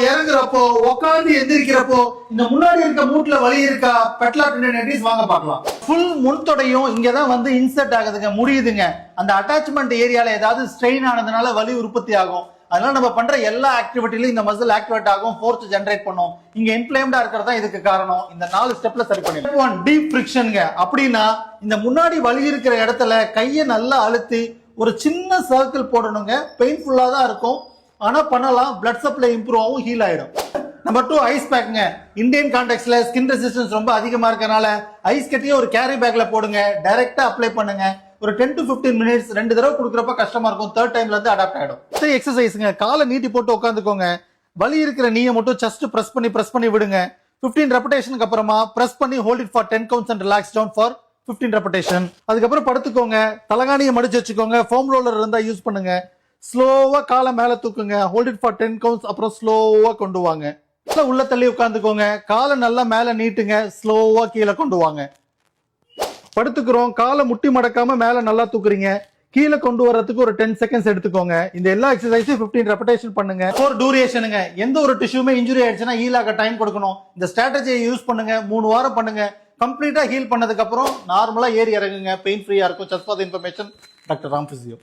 இறங்குறப்போ உட்காந்து எந்திரிக்கிறப்போ இந்த முன்னாடி இருக்க மூட்ல வலி இருக்கா பெட்லா டெண்டினைட்டிஸ் வாங்க பார்க்கலாம். ஃபுல் முன்தொடையும் இங்கதான் வந்து இன்சர்ட் ஆகுதுங்க, முடியுதுங்க. அந்த அட்டாச்மெண்ட் ஏரியால ஏதாவது ஸ்ட்ரெயின் ஆனதுனால வலி உற்பத்தி ஆகும். அதனால நம்ம பண்ற எல்லா ஆக்டிவிட்டிலும் இந்த மசில் ஆக்டிவேட் ஆகும், ஃபோர்ஸ் ஜெனரேட் பண்ணும். இங்க இன்ஃப்ளேம்டா இருக்கிறது தான் இதுக்கு காரணம். இந்த 4 ஸ்டெப்ல சரி பண்ணிடலாம். 1 டீப் ஃபிரிக்ஷன்ங்க. அப்படின்னா இந்த முன்னாடி வலி இருக்கிற இடத்துல கையை நல்லா அழுத்தி ஒரு சின்ன சர்க்கிள் போடணுங்க. பெயின்ஃபுல்லா தான் இருக்கும், ஆனா பண்ணலாம். பிளட் சப்ளை இம்ப்ரூவ் ஆகும், ஹீல் ஆயிடும். நம்பர் 2 ஐஸ் பேக்குங்க. இந்தியன் கான்டெக்ட்ல ஸ்கின் ரெசிஸ்டன்ஸ் ரொம்ப அதிகமா இருக்கனால ஐஸ் கட்டியை ஒரு கேரி பேக்ல போடுங்க. டைரக்டா அப்ளை பண்ணுங்க. ஒரு 10 to 15 மினிட்ஸ் 2 தடவை கொடுக்குறப்ப கஷ்டமா இருக்கும். 3rd டைம்ல இருந்து அடாப்ட் ஆயிடும். எக்ஸசைஸ்ங்க. காலை நீட்டி போட்டு உட்காந்துக்கோங்க. வலி இருக்கிற நீயை மட்டும் செஸ்ட் பிரஸ் பண்ணி விடுங்க. 15 ரெபடேஷனுக்கு அப்புறமா பிரஸ் பண்ணி hold it for 10 counts and relax down for 15 repetition. அதுக்கப்புறம் படுத்துக்கோங்க. தலகாணியை மடிச்சு வச்சுக்கோங்க. ஃபோம் ரோலர் இருந்தா யூஸ் பண்ணுங்க. ஸ்லோவா காலை மேல தூக்குங்க. Hold it for 10 counts. அப்புறம் ஸ்லோவா கொண்டு வாங்க. உள்ள தள்ளி உட்காந்துக்கோங்க. காலை நல்லா மேல நீட்டுங்க. ஸ்லோவா கீழே கொண்டு வாங்க. படுத்துக்கிறோம். காலை முட்டி மடக்காம மேல நல்லா தூக்குறீங்க. கீழே கொண்டு வரதுக்கு ஒரு 10 செகண்ட்ஸ் எடுத்துக்கோங்க. இந்த எல்லா எக்ஸசைஸும் 15 ரெபடேஷன் பண்ணுங்க. ஃபார் டியூரேஷனுங்க. எந்த ஒரு டிஷ்யூமே இன்ஜுரி ஆயிடுச்சுன்னா ஹீல் ஆக டைம் கொடுக்கணும். இந்த ஸ்ட்ராட்டஜியை யூஸ் பண்ணுங்க. 3 வாரம் பண்ணுங்க. கம்ப்ளீட்டா ஹீல் பண்ணதுக்கு அப்புறம் நார்மலா ஏறி இறங்குங்க. பெயின் ஃப்ரீயா இருக்கும். Just for the information, doctor Ram physio.